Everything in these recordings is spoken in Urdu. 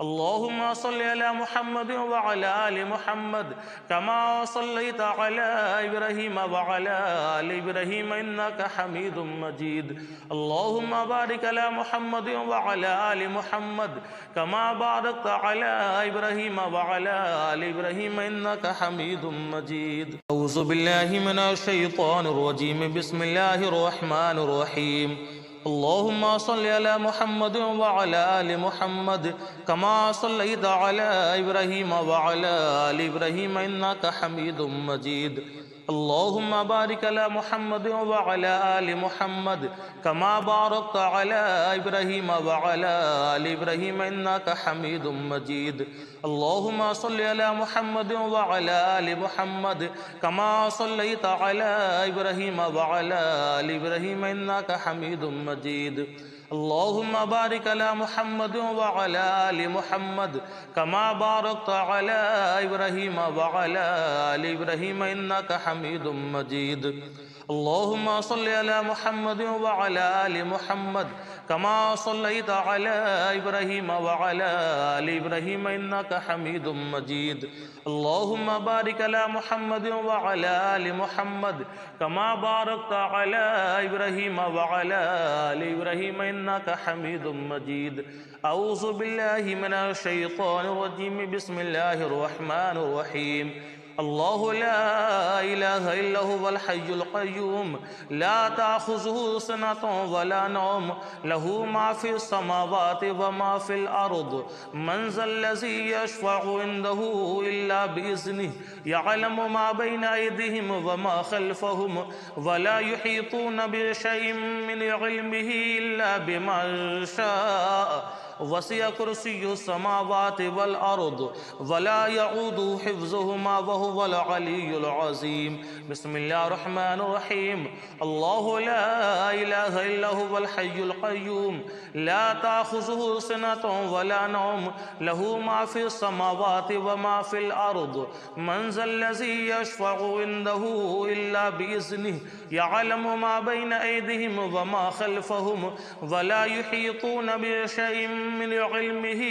اللهم صل على محمد وعلى آل محمد كما صليت على إبراهيم وعلى آل إبراهيم إنك حميد مجيد اللهم بارك على محمد وعلى آل محمد كما باركت على إبراهيم وعلى آل إبراهيم إنك حميد مجيد أعوذ بالله من الشيطان الرجيم بسم الله الرحمن الرحيم اللهم صل على محمد وعلى آل محمد كما صليت على إبراهيم وعلى آل إبراهيم إنك حميد مجيد اللهم بارك على محمد وعلى آل محمد كما باركت على إبراهيم وعلى آل إبراهيم إنك حميد مجيد اللهم صل على محمد وعلى آل محمد كما صليت على إبراهيم وعلى آل إبراهيم إنك حميد مجيد اللهم بارك على محمد وعلى آل محمد كما باركت على إبراهيم وعلى آل إبراهيم إنك حميد مجيد اللهم صل على محمد وعلى آل محمد كما صليت على إبراهيم وعلى آل إبراهيم إنك حميد مجيد اللهم بارك على محمد وعلى آل محمد كما باركت على إبراهيم وعلى آل إبراهيم إنك حميد مجيد أعوذ بالله من الشيطان الرجيم بسم الله الرحمن الرحيم الله لا إله إلا هو الحي القيوم لا تأخذه سنة ولا نوم له ما في السماوات وما في الأرض من ذا الذي يشفع عنده إلا بإذنه يعلم ما بين أيديهم وما خلفهم ولا يحيطون بشيء من علمه إلا بما شاء وسع كرسي السماوات والأرض ولا يعود حفظهما وهو العلي العظيم بسم الله الرحمن الرحيم الله لا إله إلا هو الحي القيوم لا تأخذه سنة ولا نوم له ما في السماوات وما في الأرض من ذا الذي يشفع عنده إلا بإذنه يعلم ما بين أيديهم وما خلفهم ولا يحيطون بشيء من علمه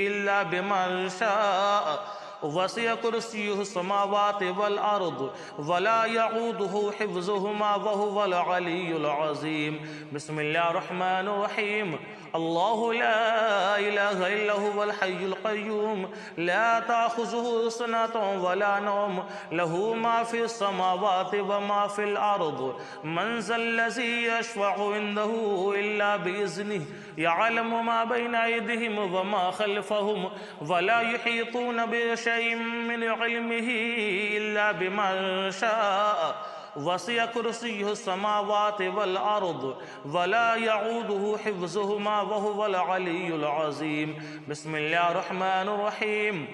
إلا بما شاء وسع كرسيه السماوات والأرض ولا يعوده حفظهما وهو العلي العظيم بسم الله الرحمن الرحيم الله لا إله إلا هو الحي القيوم لا تأخذه سنة ولا نوم له ما في السماوات وما في الأرض من ذا الذي يشفع عنده إلا بإذنه يعلم ما بين أيديهم وما خلفهم ولا يحيطون بشيء من علمه إلا بما شاء وسع كرسيه السماوات والأرض ولا يعوده حفظهما وهو العلي العظيم بسم الله الرحمن الرحيم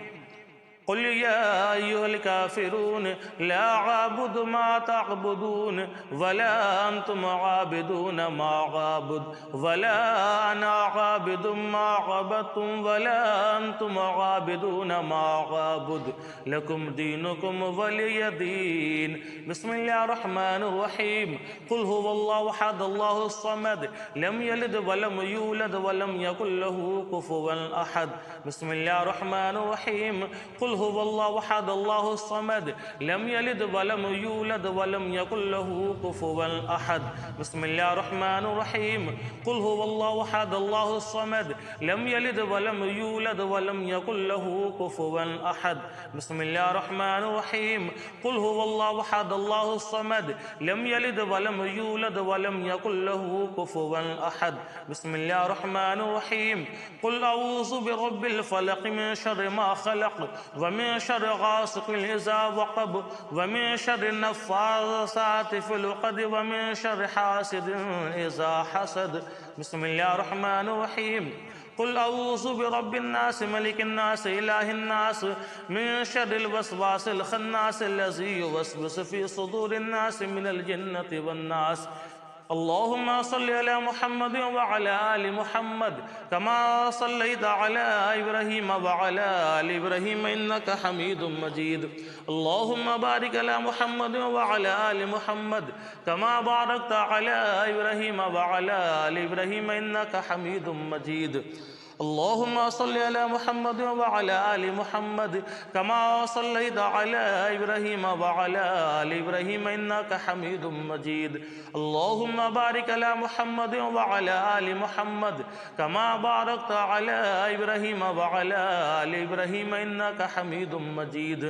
قل يا أيها الكافرون لا أعبد ما تعبدون ولا أنتم عابدون ما أعبد ولا أنا عابد ما عبدتم ولا أنتم عابدون ما أعبد لكم دينكم ولي دين بسم الله الرحمن الرحيم قل هو الله أحد الله الصمد لم يلد ولم يولد ولم يكن له كفوا أحد بسم الله الرحمن الرحيم قل هو الله أحد الله الصمد لم يلد ولم يولد ولم يكن له كفوا أحد بسم الله الرحمن الرحيم قل هو الله أحد الله الصمد لم يلد ولم يولد ولم يكن له كفوا أحد بسم الله الرحمن الرحيم قل هو الله أحد الله الصمد لم يلد ولم يولد ولم يكن له كفوا أحد بسم الله الرحمن الرحيم قل أعوذ برب الفلق من شر ما خلق ومن شر غاسق إذا وقب ومن شر النفاثات في العقد ومن شر حاسد إذا حسد بسم الله الرحمن الرحيم قل أعوذ برب الناس ملك الناس إله الناس من شر الوسواس الخناس الذي يوسوس في صدور الناس من الجنة والناس اللهم صل على محمد وعلى آل محمد كما صليت على إبراهيم وعلى آل إبراهيم إنك حميد مجيد اللهم بارك على محمد وعلى آل محمد كما باركت على إبراهيم وعلى آل إبراهيم إنك حميد مجيد اللهم صل على محمد وعلى آل محمد كما صليت على إبراهيم وعلى آل إبراهيم إنك حميد مجيد اللهم بارك على محمد وعلى آل محمد كما باركت على إبراهيم وعلى آل إبراهيم إنك حميد مجيد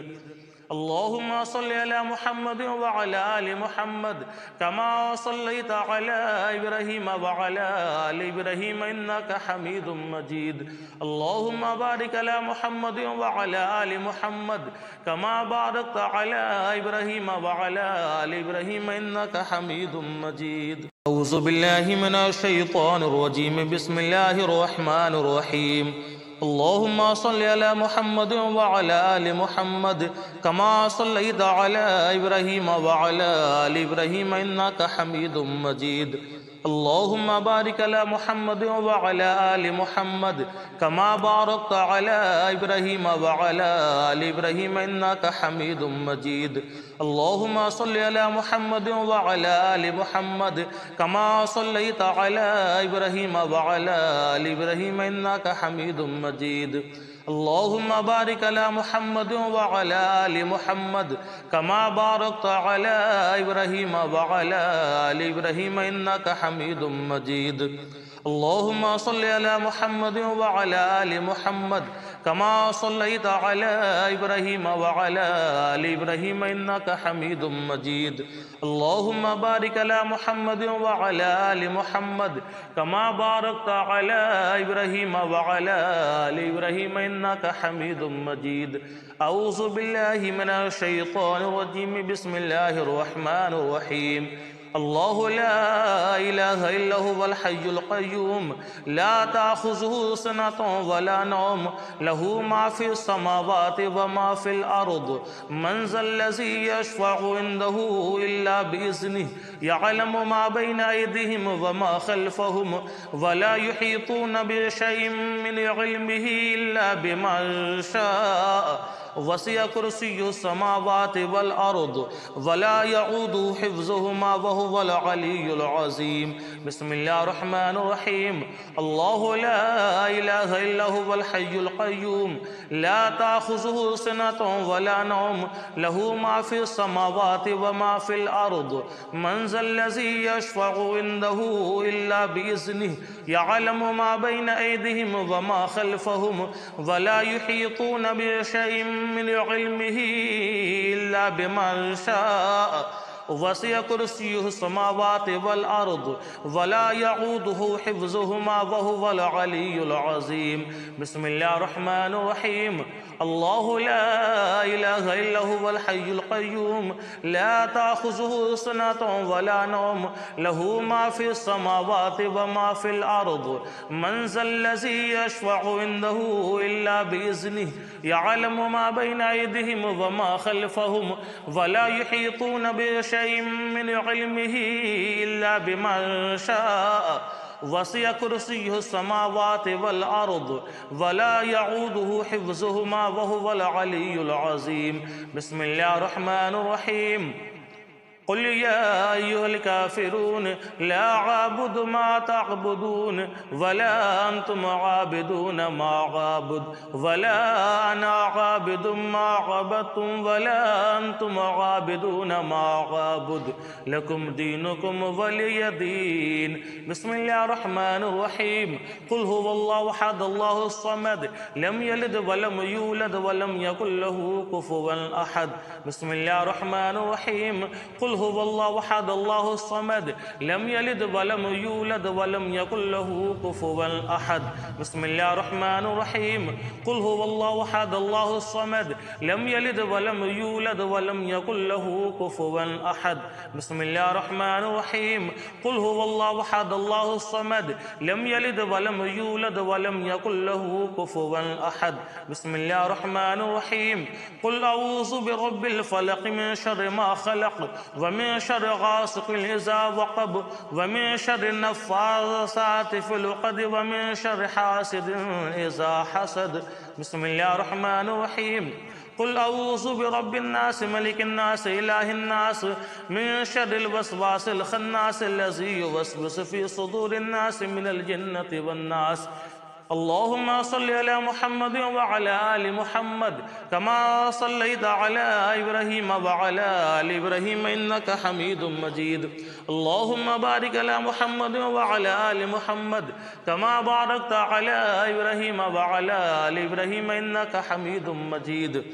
اللهم صل على محمد وعلى آل محمد كما صليت على إبراهيم وعلى آل إبراهيم إنك حميد مجيد اللهم بارك على محمد وعلى آل محمد كما باركت على إبراهيم وعلى آل إبراهيم إنك حميد مجيد أعوذ بالله من الشيطان الرجيم بسم الله الرحمن الرحيم اللهم صل على محمد وعلى آل محمد كما صليت على إبراهيم وعلى آل إبراهيم إنك حميد مجيد اللهم بارك على محمد وعلى آل محمد كما باركت على إبراهيم وعلى آل إبراهيم إنك حميد مجيد اللهم صل على محمد وعلى آل محمد كما صليت على إبراهيم وعلى آل إبراهيم إنك حميد مجيد اللهم بارك على محمد وعلى آل محمد كما باركت على إبراهيم وعلى آل إبراهيم إنك حميد مجيد اللهم صل على محمد وعلى آل محمد كما صليت على إبراهيم وعلى آل إبراهيم إنك حميد مجيد اللهم بارك على محمد وعلى آل محمد كما باركت على إبراهيم وعلى آل إبراهيم إنك حميد مجيد أعوذ بالله من الشيطان الرجيم بسم الله الرحمن الرحيم الله لا إله إلا هو الحي القيوم لا تأخذه سنة ولا نوم له ما في السماوات وما في الأرض من ذا الذي يشفع عنده إلا بإذنه يعلم ما بين أيديهم وما خلفهم ولا يحيطون بشيء من علمه إلا بما شاء وسع كرسي السماوات والأرض ولا يعود حفظهما وهو العلي العظيم بسم الله الرحمن الرحيم الله لا إله إلا هو الحي القيوم لا تأخذه سنة ولا نوم له ما في السماوات وما في الأرض من ذا الذي يشفع عنده إلا بإذنه يعلم ما بين أيديهم وما خلفهم ولا يحيطون بشيء من علمه إلا بما شاء وسع كرسيه السماوات والأرض ولا يعوده حفظهما وهو العلي العظيم بسم الله الرحمن الرحيم الله لا إله إلا هو الحي القيوم لا تأخذه سنة ولا نوم له ما في السماوات وما في الأرض من ذا الذي يشفع عنده إلا بإذنه يعلم ما بين أيديهم وما خلفهم ولا يحيطون بشيء من علمه إلا بما شاء وسع كرسيه السماوات والأرض ولا يعوده حفظهما وهو العلي العظيم بسم الله الرحمن الرحيم قل يا أيها الكافرون لا أعبد ما تعبدون ولا أنتم عابدون ما أعبد ولا أنا عابد ما عبدتم ولا أنتم عابدون ما أعبد لكم دينكم ولي دين بسم الله الرحمن الرحيم قل هو الله أحد الله الصمد لم يلد ولم يولد ولم يكن له كفوا أحد بسم الله الرحمن الرحيم قل هو الله أحد الله الصمد لم يلد ولم يولد ولم يكن له كفوا أحد بسم الله الرحمن الرحيم قل هو الله أحد الله الصمد لم يلد ولم يولد ولم يكن له كفوا أحد بسم الله الرحمن الرحيم قل هو الله أحد الله الصمد لم يلد ولم يولد ولم يكن له كفوا أحد بسم الله الرحمن الرحيم قل أعوذ برب الفلق من شر ما خلق ومن شر غاسق إذا وقب ومن شر النفاثات في العقد ومن شر حاسد إذا حسد بسم الله الرحمن الرحيم قل أعوذ برب الناس ملك الناس إله الناس من شر الوسواس الخناس الذي يوسوس في صدور الناس من الجنة والناس اللهم صل على محمد وعلى آل محمد كما صليت على إبراهيم وعلى آل إبراهيم إنك حميد مجيد اللهم بارك على محمد وعلى آل محمد كما باركت على إبراهيم وعلى آل إبراهيم إنك حميد مجيد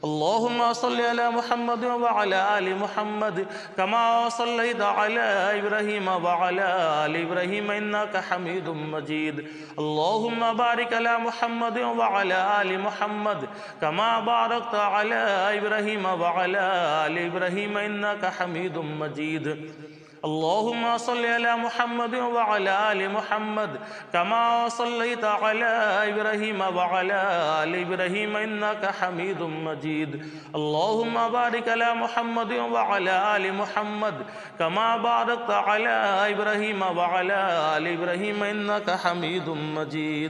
اللهم صل على محمد وعلى آل محمد كما صليت على إبراهيم وعلى آل إبراهيم إنك حميد مجيد اللهم بارك على محمد وعلى آل محمد كما باركت على إبراهيم وعلى آل إبراهيم إنك حميد مجيد اللهم صل على محمد وعلى آل محمد كما صليت على إبراهيم وعلى آل إبراهيم إنك حميد مجيد اللهم بارك على محمد وعلى آل محمد كما باركت على إبراهيم وعلى آل إبراهيم إنك حميد مجيد